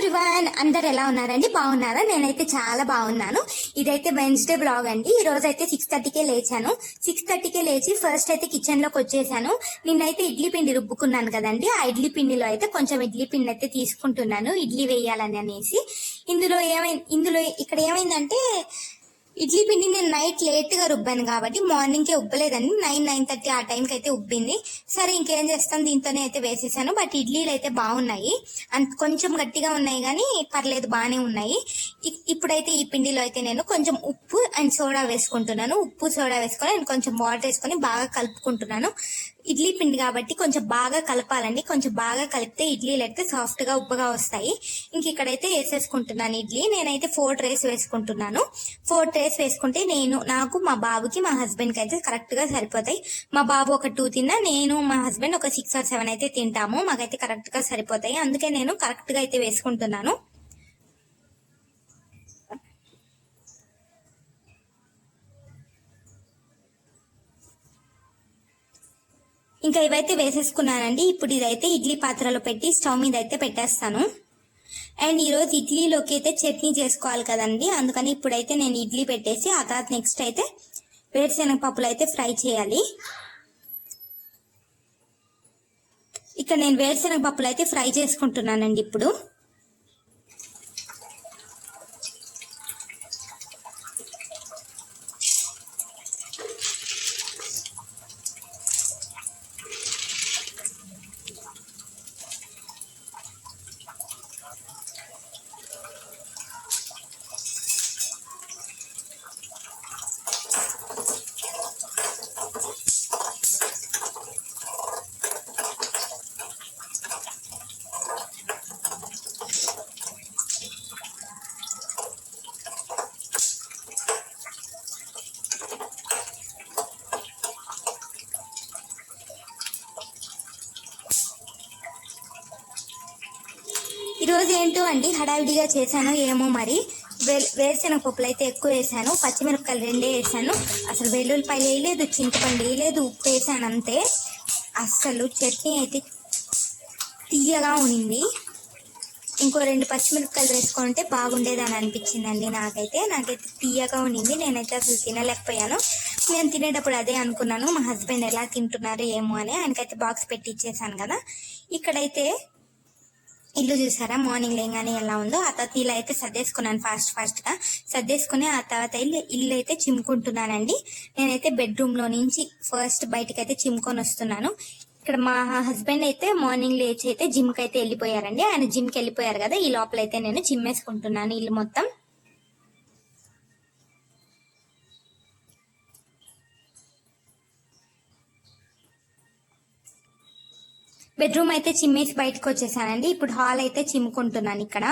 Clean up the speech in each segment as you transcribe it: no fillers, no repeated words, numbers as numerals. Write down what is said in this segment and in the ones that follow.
Everyone, అందరు ఎలా ఉన్నారండి? బాగున్నారా? నేనైతే చాలా బాగున్నాను. ఇదైతే వెన్స్డే బ్లాగ్ అండి. ఈ రోజు అయితే 6:30కే లేచాను. 6:30కే లేచి ఫస్ట్ అయితే కిచెన్ లోకి వచ్చేసాను. నిన్నైతే ఇడ్లీ పిండి రుబ్బుకున్నాను కదండి. ఆ ఇడ్లీ పిండిలో అయితే కొంచెం ఇడ్లీ పిండి అయితే తీసుకుంటున్నాను, ఇడ్లీ వేయాలని అనేసి. ఇందులో ఇక్కడ ఏమైందంటే ఇడ్లీ పిండి నేను నైట్ లేట్ గా రుబ్బాను కాబట్టి మార్నింగ్ కే ఉబ్బలేదండి. 9:30 ఆ టైంకి అయితే ఉబ్బింది. సరే ఇంకేం చేస్తాం, దీంతోనే అయితే వేసేసాను. బట్ ఇడ్లీలు అయితే బాగున్నాయి, కొంచెం గట్టిగా ఉన్నాయి కానీ పర్లేదు, బాగానే ఉన్నాయి. ఇప్పుడైతే ఈ పిండిలో అయితే నేను కొంచెం ఉప్పు అండ్ సోడా వేసుకుంటున్నాను. ఉప్పు సోడా వేసుకొని అండ్ కొంచెం వాటర్ వేసుకొని బాగా కలుపుకుంటున్నాను. ఇడ్లీ పిండి కాబట్టి కొంచెం బాగా కలపాలండి. కొంచెం బాగా కలిపితే ఇడ్లీలు అయితే సాఫ్ట్ గా ఉబ్బగా వస్తాయి. ఇంక ఇక్కడైతే వేసేసుకుంటున్నాను ఇడ్లీ. నేనైతే 4 ట్రేస్ వేసుకుంటున్నాను. 4 ట్రేస్ వేసుకుంటే నాకు, మా బాబుకి, మా హస్బెండ్ కి అయితే కరెక్ట్ గా సరిపోతాయి. మా బాబు ఒక 2 తిన్నా, నేను మా హస్బెండ్ ఒక 6 or 7 అయితే తింటాము. మాకైతే కరెక్ట్ గా సరిపోతాయి. అందుకే నేను కరెక్ట్ గా అయితే వేసుకుంటున్నాను. ఇంకా ఇవైతే వేసేసుకున్నానండి. ఇప్పుడు ఇదైతే ఇడ్లీ పాత్రలో పెట్టి స్టవ్ మీద అయితే పెట్టేస్తాను. అండ్ ఈరోజు ఇడ్లీలోకి అయితే చట్నీ చేసుకోవాలి కదండి, అందుకని ఇప్పుడైతే నేను ఇడ్లీ పెట్టేసి ఆ తర్వాత నెక్స్ట్ అయితే వేరుశనగ పప్పులు అయితే ఫ్రై చేయాలి. ఇక్కడ నేను వేరుశనగ పప్పులు అయితే ఫ్రై చేసుకుంటున్నానండి ఇప్పుడు. ఈరోజు ఏంటో అండి హడావిడిగా చేశాను ఏమో మరి. వేరుశనగ పప్పులు అయితే ఎక్కువ వేసాను, పచ్చిమిరపకాయలు 2 వేసాను. అసలు వెల్లుల్లిపాయలు వేయలేదు, చింతపండు వేయలేదు, ఉప్పు వేసాను అంతే. అసలు చట్నీ అయితే తీయగా ఉనింది. ఇంకో 2 పచ్చిమిరపకాయలు వేసుకుంటే బాగుండేదని అనిపించిందండి నాకైతే తీయగా ఉనింది. నేనైతే అసలు తినలేకపోయాను. నేను తినేటప్పుడు అదే అనుకున్నాను, మా హస్బెండ్ ఎలా తింటున్నారు ఏమో అని. ఆయనకైతే బాక్స్ పెట్టి ఇచ్చేసాను కదా. ఇక్కడైతే ఇల్లు చూసారా మార్నింగ్ లేగానే ఎలా ఉందో. ఆ తర్వాత ఇలా అయితే సర్దేసుకున్నాను ఫాస్ట్ గా. సర్దేసుకుని ఆ తర్వాత ఇల్లు అయితే చిమ్ముకుంటున్నానండి. నేనైతే బెడ్రూమ్ లో నుంచి ఫస్ట్ బయటకి అయితే చిమ్ముకొని వస్తున్నాను. ఇక్కడ మా హస్బెండ్ అయితే మార్నింగ్ లేచి అయితే జిమ్ కి అయితే వెళ్ళిపోయారండి. ఆయన జిమ్ కి వెళ్ళిపోయారు కదా. ఈ లోపల అయితే నేను చిమ్మేసుకుంటున్నాను ఇల్లు మొత్తం. బెడ్రూమ్ అయితే చిమ్మేసి బయటకు వచ్చేసానండి. ఇప్పుడు హాల్ అయితే చిమ్ముకుంటున్నాను ఇక్కడ.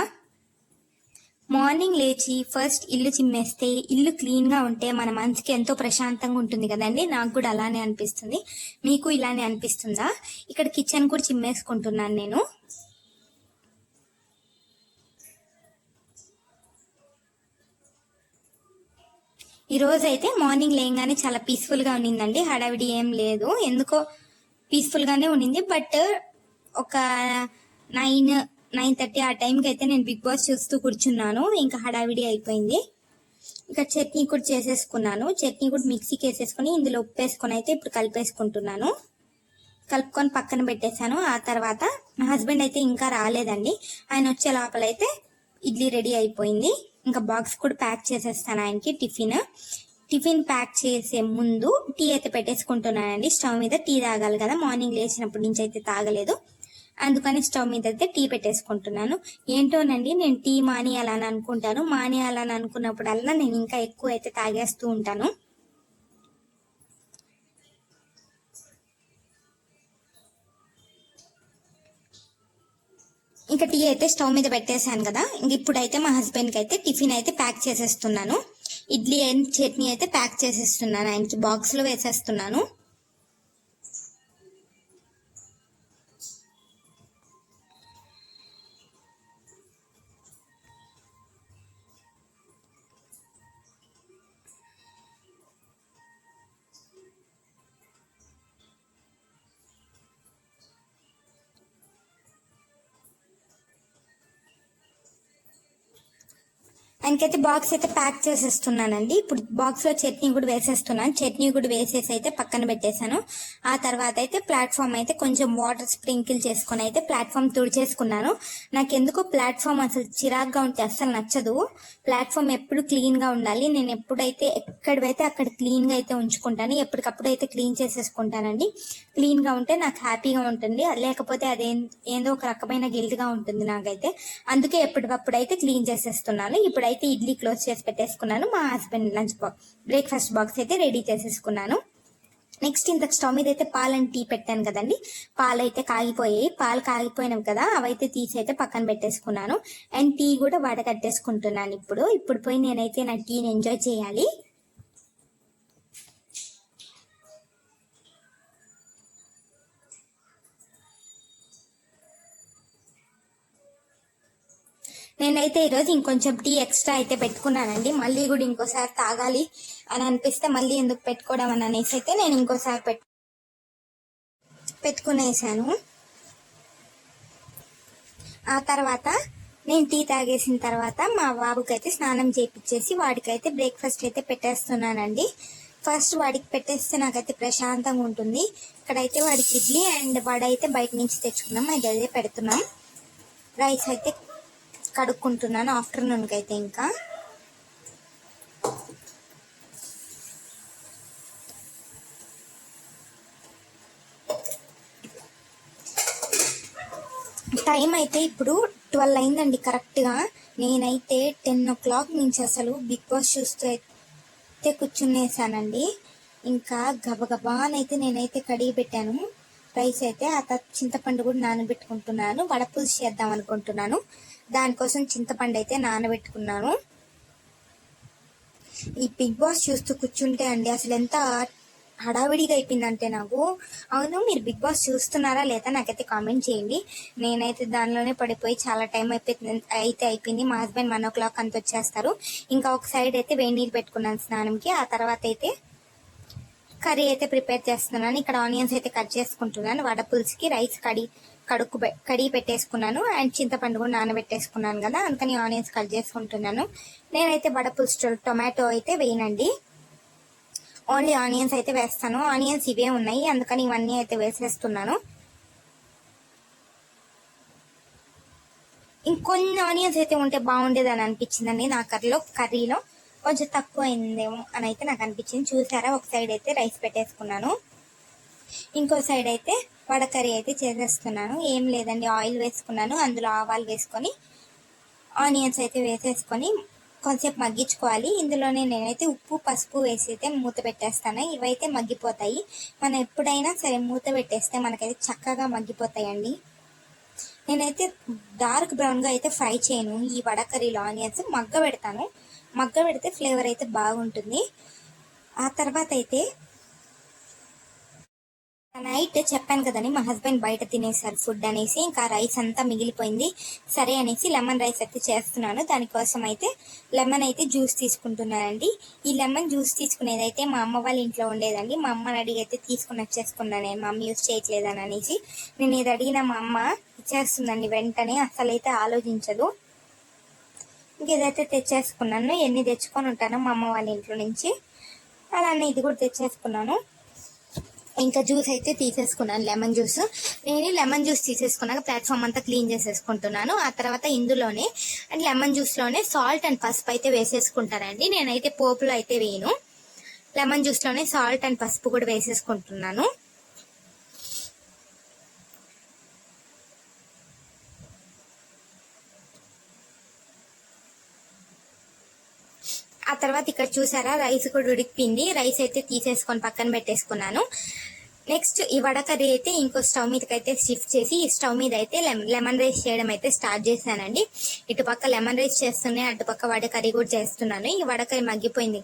మార్నింగ్ లేచి ఫస్ట్ ఇల్లు చిమ్మేస్తే, ఇల్లు క్లీన్ గా ఉంటే మన మనసుకి ఎంతో ప్రశాంతంగా ఉంటుంది కదండి. నాకు కూడా అలానే అనిపిస్తుంది. మీకు ఇలానే అనిపిస్తుందా? ఇక్కడ కిచెన్ కూడా చిమ్మేసుకుంటున్నాను నేను. ఈ రోజు అయితే మార్నింగ్ లేగానే చాలా పీస్ఫుల్ గా ఉన్నిందండి. హడావిడి ఏం లేదు, ఎందుకో పీస్ఫుల్ గానే ఉన్నింది. బట్ ఒక 9:30 ఆ టైంకి అయితే నేను బిగ్ బాస్ చూస్తూ కూర్చున్నాను. ఇంకా హడావిడి అయిపోయింది. ఇంకా చట్నీ కూడా చేసేసుకున్నాను. చట్నీ కూడా మిక్సీకి వేసేసుకుని ఇందులో ఉప్పు వేసుకొని అయితే ఇప్పుడు కలిపేసుకుంటున్నాను. కలుపుకొని పక్కన పెట్టేశాను. ఆ తర్వాత మా హస్బెండ్ అయితే ఇంకా రాలేదండి. ఆయన వచ్చే లోపల అయితే ఇడ్లీ రెడీ అయిపోయింది. ఇంకా బాక్స్ కూడా ప్యాక్ చేసేస్తాను ఆయనకి. టిఫిన్ ప్యాక్ చేసే ముందు టీ అయితే పెట్టేసుకుంటున్నానండి స్టవ్ మీద. టీ తాగాలి కదా, మార్నింగ్ లేచినప్పటి నుంచి అయితే తాగలేదు, అందుకని స్టవ్ మీద అయితే టీ పెట్టేసుకుంటున్నాను. ఏంటోనండి, నేను టీ మానేయాలని అనుకుంటాను. మానేయాలని అనుకున్నప్పుడల్లా నేను ఇంకా ఎక్కువ అయితే తాగేస్తూ ఉంటాను. ఇంకా టీ అయితే స్టవ్ మీద పెట్టేశాను కదా. ఇంక ఇప్పుడైతే మా హస్బెండ్కి అయితే టిఫిన్ అయితే ప్యాక్ చేసేస్తున్నాను. ఇడ్లీ అండ్ చట్నీ అయితే ప్యాక్ చేసేస్తున్నాను, ఆయనకి బాక్స్లో వేసేస్తున్నాను. ఆయనకైతే బాక్స్ అయితే ప్యాక్ చేసేస్తున్నానండి. ఇప్పుడు బాక్స్ లో చట్నీ కూడా వేసేస్తున్నాను. చట్నీ కూడా వేసేసి అయితే పక్కన పెట్టేశాను. ఆ తర్వాత అయితే ప్లాట్ఫామ్ అయితే కొంచెం వాటర్ స్ప్రింకిల్ చేసుకుని అయితే ప్లాట్ఫామ్ తుడిచేసుకున్నాను. నాకు ఎందుకో ప్లాట్ఫామ్ అసలు చిరాగ్గా ఉంటే అస్సలు నచ్చదు. ప్లాట్ఫామ్ ఎప్పుడు క్లీన్ గా ఉండాలి. నేను ఎప్పుడైతే ఎక్కడైతే అక్కడ క్లీన్ గా అయితే ఉంచుకుంటాను. ఎప్పటికప్పుడు అయితే క్లీన్ చేసేసుకుంటానండి. క్లీన్ గా ఉంటే నాకు హ్యాపీగా ఉంటుంది. లేకపోతే ఏందో ఒక రకమైన గిల్ట్ గా ఉంటుంది నాకైతే. అందుకే ఎప్పటికప్పుడు అయితే క్లీన్ చేసేస్తున్నాను. ఇప్పుడైతే ఇడ్లీ క్లోజ్ చేసి పెట్టేసుకున్నాను. మా husband lunch box breakfast box అయితే రెడీ చేసేసుకున్నాను. నెక్స్ట్ ఇంత స్టవ్ మీద అయితే పాలని టీ పెట్టాను కదండి. పాలు అయితే కాగిపోయాయి. పాలు కాగిపోయినవి కదా, అవైతే తీసి అయితే పక్కన పెట్టేసుకున్నాను. అండ్ టీ కూడా వడకట్టేసుకుంటున్నాను. ఇప్పుడు పోయి నేనైతే నా టీని ఎంజాయ్ చేయాలి. నేనైతే ఈరోజు ఇంకొంచెం టీ ఎక్స్ట్రా అయితే పెట్టుకున్నానండి. మళ్ళీ కూడా ఇంకోసారి తాగాలి అని అనిపిస్తే మళ్ళీ ఎందుకు పెట్టుకోవడం అని అనేసి అయితే నేను ఇంకోసారి పెట్టుకునేసాను. ఆ తర్వాత నేను టీ తాగేసిన తర్వాత మా బాబుకి అయితే స్నానం చేయించేసి వాడికైతే బ్రేక్ఫాస్ట్ అయితే పెట్టేస్తున్నానండి. ఫస్ట్ వాడికి పెట్టేస్తే నాకైతే ప్రశాంతంగా ఉంటుంది. ఇక్కడైతే వాడికి ఇడ్లీ అండ్ వాడైతే బయట నుంచి తెచ్చుకున్నాం, అది అయితే పెడుతున్నాం. రైస్ అయితే కడుక్కుంటున్నాను ఆఫ్టర్నూన్కి అయితే. ఇంకా టైం అయితే ఇప్పుడు 12 అయిందండి కరెక్ట్గా. నేనైతే 10 o'clock నుంచి అసలు బిగ్ బాస్ చూస్తూ అయితే కూర్చునేసానండి. ఇంకా గబగబానైతే నేనైతే కడిగి పెట్టాను రైస్ అయితే. ఆ తర్వాత చింతపండు కూడా నానబెట్టుకుంటున్నాను. వడపులుసు చేద్దాం అనుకుంటున్నాను. దానికోసం చింతపండు అయితే నానబెట్టుకున్నాను. ఈ బిగ్ బాస్ చూస్తూ కూర్చుంటే అండి అసలు ఎంత హడావిడిగా అయిపోయిందంటే నాకు. అవును, మీరు బిగ్ బాస్ చూస్తున్నారా లేదా నాకైతే కామెంట్ చేయండి. నేనైతే దానిలోనే పడిపోయి చాలా టైం అయిపోయింది. మా హస్బెండ్ 1 o'clock అంత వచ్చేస్తారు. ఇంకా ఒక సైడ్ అయితే వేడి నీళ్ళు పెట్టుకున్నాను స్నానంకి. ఆ తర్వాత అయితే కర్రీ అయితే ప్రిపేర్ చేస్తున్నాను. ఇక్కడ ఆనియన్స్ అయితే కట్ చేసుకుంటున్నాను. వడపులుసుకి రైస్ కడిగి పెట్టేసుకున్నాను. అండ్ చింతపండు కూడా నానబెట్టేసుకున్నాను కదా, అందుకని ఆనియన్స్ కట్ చేసుకుంటున్నాను. నేనైతే వడపులుసు టొమాటో అయితే వేయనండి, ఓన్లీ ఆనియన్స్ అయితే వేస్తాను. ఆనియన్స్ ఇవే ఉన్నాయి, అందుకని ఇవన్నీ అయితే వేసేస్తున్నాను. ఇంకొన్ని ఆనియన్స్ అయితే ఉంటే బాగుండేదని అనిపించిందండి నా కర్రీలో కొంచెం తక్కువ అయిందేమో అని అయితే నాకు అనిపించింది. చూసారా, ఒక సైడ్ అయితే రైస్ పెట్టేసుకున్నాను, ఇంకో సైడ్ అయితే వడ కర్రీ అయితే చేసేస్తున్నాను. ఏం లేదండి, ఆయిల్ వేసుకున్నాను, అందులో ఆవాలు వేసుకొని ఆనియన్స్ అయితే వేసేసుకొని కొంచెంసేపు మగ్గించుకోవాలి. ఇందులోనే నేనైతే ఉప్పు పసుపు వేసి అయితే మూత పెట్టేస్తాను. ఇవైతే మగ్గిపోతాయి. మనం ఎప్పుడైనా సరే మూత పెట్టేస్తే మనకైతే చక్కగా మగ్గిపోతాయండి. నేనైతే డార్క్ బ్రౌన్గా అయితే ఫ్రై చేయను. ఈ వడ కర్రీలో ఆనియన్స్ మగ్గ పెడితే ఫ్లేవర్ అయితే బాగుంటుంది. ఆ తర్వాత అయితే నైట్ చెప్పాను కదండి, మా హస్బెండ్ బయట తినేసారు ఫుడ్ అనేసి. ఇంకా రైస్ అంతా మిగిలిపోయింది. సరే అనేసి లెమన్ రైస్ అయితే చేస్తున్నాను. దానికోసం అయితే లెమన్ అయితే జ్యూస్ తీసుకుంటున్నానండి. ఈ లెమన్ జ్యూస్ తీసుకునేది అయితే మా అమ్మ వాళ్ళ ఇంట్లో ఉండేదండి. మా అమ్మని అడిగి అయితే తీసుకుని వచ్చేసుకున్నాను. నేను మా అమ్మ యూజ్ చేయట్లేదని అనేసి. నేను ఇది అడిగిన మా అమ్మ ఇచ్చేస్తుందండి వెంటనే, అసలైతే ఆలోచించదు. ఇంక ఇదైతే తెచ్చేసుకున్నాను. ఎన్ని తెచ్చుకొని ఉంటాను మా అమ్మ వాళ్ళ ఇంట్లో నుంచి, అలానే ఇది కూడా తెచ్చేసుకున్నాను. ఇంకా జ్యూస్ అయితే తీసేసుకున్నాను, లెమన్ జ్యూస్. నేను లెమన్ జ్యూస్ తీసేసుకున్నాక ప్లాట్ఫామ్ అంతా క్లీన్ చేసేసుకుంటున్నాను. ఆ తర్వాత ఇందులోనే అండ్ లెమన్ జ్యూస్లోనే సాల్ట్ అండ్ పసుపు అయితే వేసేసుకుంటానండి. నేనైతే పోపులో అయితే వేయను, లెమన్ జ్యూస్లోనే సాల్ట్ అండ్ పసుపు కూడా వేసేసుకుంటున్నాను. ఆ తర్వాత ఇక్కడ చూసారా, రైస్ కూడా ఉడికిపోయింది. రైస్ అయితే తీసేసుకొని పక్కన పెట్టేసుకున్నాను. నెక్స్ట్ ఈ వడ కర్రీ అయితే ఇంకో స్టవ్ మీదకి అయితే షిఫ్ట్ చేసి ఈ స్టవ్ మీద అయితే లెమన్ రైస్ చేయడం అయితే స్టార్ట్ చేశానండి. ఇటుపక్క లెమన్ రైస్ చేస్తూనే అటుపక్క వడ కర్రీ కూడా చేస్తున్నాను. ఈ వడ కర్రీ మగ్గిపోయింది.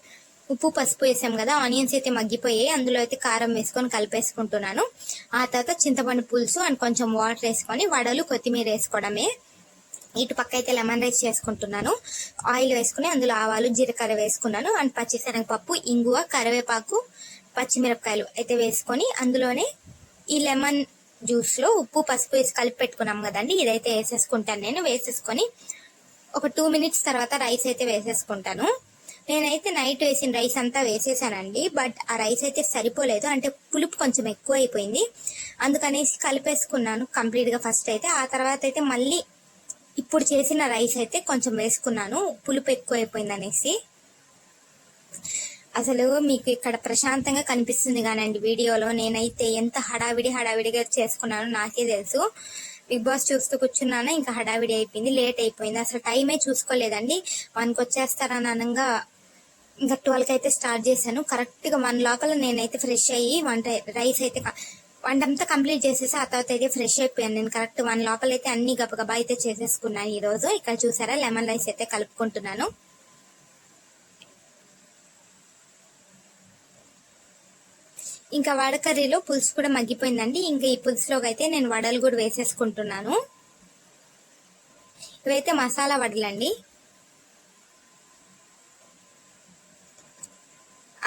ఉప్పు పసుపు వేసాం కదా, ఆనియన్స్ అయితే మగ్గిపోయాయి. అందులో అయితే కారం వేసుకొని కలిపేసుకుంటున్నాను. ఆ తర్వాత చింతపండు పులుసు అండ్ కొంచెం వాటర్ వేసుకొని వడలు కొత్తిమీర వేసుకోవడమే. ఇటు పక్క అయితే లెమన్ రైస్ చేసుకుంటున్నాను. ఆయిల్ వేసుకుని అందులో ఆవాలు జీలకర్ర వేసుకున్నాను అండ్ పచ్చిశనగపప్పు, ఇంగువ, కరివేపాకు, పచ్చిమిరపకాయలు అయితే వేసుకొని అందులోనే ఈ లెమన్ జ్యూస్ లో ఉప్పు పసుపు వేసి కలిపి పెట్టుకున్నాం కదండి, ఇదైతే వేసేసుకుంటాను నేను. వేసేసుకొని ఒక 2 మినిట్స్ తర్వాత రైస్ అయితే వేసేసుకుంటాను. నేనైతే నైట్ వేసిన రైస్ అంతా వేసేసానండి, బట్ ఆ రైస్ అయితే సరిపోలేదు, అంటే పులుపు కొంచెం ఎక్కువ అయిపోయింది. అందుకనేసి కలిపేసుకున్నాను కంప్లీట్గా ఫస్ట్ అయితే. ఆ తర్వాత అయితే మళ్ళీ ఇప్పుడు చేసిన రైస్ అయితే కొంచెం వేసుకున్నాను, పులుపు ఎక్కువ అయిపోయింది అనేసి. అసలు మీకు ఇక్కడ ప్రశాంతంగా కనిపిస్తుంది కానండి వీడియోలో, నేనైతే ఎంత హడావిడిగా చేసుకున్నాను నాకే తెలుసు. బిగ్ బాస్ చూస్తూ కూర్చున్నాను, ఇంకా హడావిడి అయిపోయింది, లేట్ అయిపోయింది, అసలు టైమే చూసుకోలేదండి. 1కి వచ్చేస్తారని అనగా ఇంకా 12కి అయితే స్టార్ట్ చేశాను. కరెక్ట్గా 1 లోపల నేనైతే ఫ్రెష్ అయ్యి రైస్ అయితే వంటంతా కంప్లీట్ చేసేసి ఆ తర్వాత అయితే ఫ్రెష్ అయిపోయాను. నేను కరెక్ట్ 1 లోపల అయితే అన్ని గబగబా అయితే చేసేసుకున్నాను ఈ రోజు. ఇక్కడ చూసారా లెమన్ రైస్ అయితే కలుపుకుంటున్నాను. ఇంకా వడ కర్రీలో పులుసు కూడా మగ్గిపోయిందండి. ఇంకా ఈ పులుసులోకి అయితే నేను వడలు కూడా వేసేసుకుంటున్నాను. ఇవైతే మసాలా వడలండి.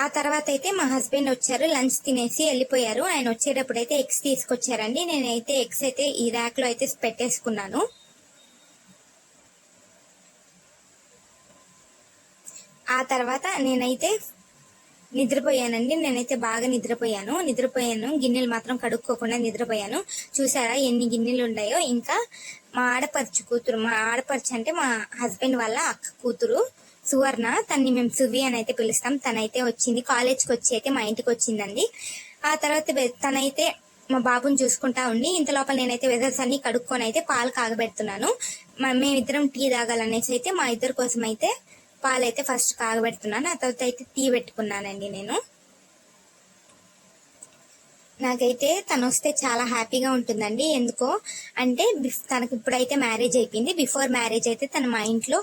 ఆ తర్వాత అయితే మా హస్బెండ్ వచ్చారు, లంచ్ తినేసి వెళ్ళిపోయారు. ఆయన వచ్చేటప్పుడు అయితే ఎగ్స్ తీసుకొచ్చారండి. నేనైతే ఎగ్స్ అయితే ఈ ర్యాక్ లో అయితే పెట్టేసుకున్నాను. ఆ తర్వాత నేనైతే నిద్రపోయానండి. నేనైతే బాగా నిద్రపోయాను. గిన్నెలు మాత్రం కడుక్కోకుండా నిద్రపోయాను. చూసారా ఎన్ని గిన్నెలు ఉన్నాయో. ఇంకా మా ఆడపడుచు అంటే మా హస్బెండ్ వాళ్ళ అక్క కూతురు సువర్ణ, తన్ని మేము సువి అని అయితే పిలుస్తాం. తనైతే వచ్చింది, కాలేజ్కి వచ్చి అయితే మా ఇంటికి వచ్చిందండి. ఆ తర్వాత తనైతే మా బాబుని చూసుకుంటా ఉండి, ఇంత లోపల నేనైతే వెజల్స్ అన్ని కడుక్కొని అయితే పాలు కాగబెడుతున్నాను. మేమిద్దరం టీ తాగాలనేసి అయితే మా ఇద్దరి కోసం అయితే పాలైతే ఫస్ట్ కాగబెడుతున్నాను. ఆ తర్వాత అయితే టీ పెట్టుకున్నానండి నేను. నాకైతే తను వస్తే చాలా హ్యాపీగా ఉంటుందండి. ఎందుకో అంటే తనకు ఇప్పుడైతే మ్యారేజ్ అయిపోయింది. బిఫోర్ మ్యారేజ్ అయితే తను మా ఇంట్లో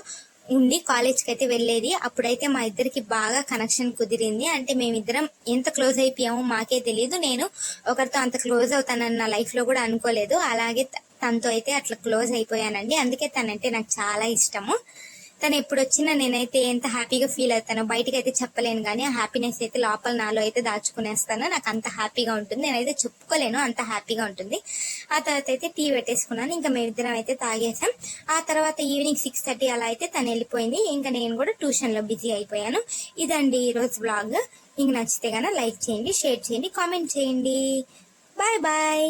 ఉండి కాలేజ్కి అయితే వెళ్ళేది. అప్పుడైతే మా ఇద్దరికి బాగా కనెక్షన్ కుదిరింది. అంటే మేమిద్దరం ఎంత క్లోజ్ అయిపోయామో మాకే తెలియదు. నేను ఒకరితో అంత క్లోజ్ అవుతానని నా లైఫ్ లో కూడా అనుకోలేదు. అలాగే తనతో అయితే అట్లా క్లోజ్ అయిపోయానండి. అందుకే తనంటే నాకు చాలా ఇష్టము. తను ఎప్పుడు వచ్చినా నేనైతే ఎంత హ్యాపీగా ఫీల్ అవుతానో బయటకి అయితే చెప్పలేను, కానీ ఆ హ్యాపీనెస్ అయితే లోపల నాలో అయితే దాచుకునేస్తాను. నాకు అంత హ్యాపీగా ఉంటుంది, నేనైతే చెప్పుకోలేను, అంత హ్యాపీగా ఉంటుంది. ఆ తర్వాత అయితే టీ పెట్టేసుకున్నాను. ఇంకా మేమిద్దరం అయితే తాగేసాం. ఆ తర్వాత ఈవినింగ్ 6:30 అలా అయితే తను వెళ్ళిపోయింది. ఇంకా నేను కూడా ట్యూషన్ లో బిజీ అయిపోయాను. ఇదండి ఈ రోజు బ్లాగ్. మీకు నచ్చితే గానీ లైక్ చేయండి, షేర్ చేయండి, కామెంట్ చేయండి. Bye bye.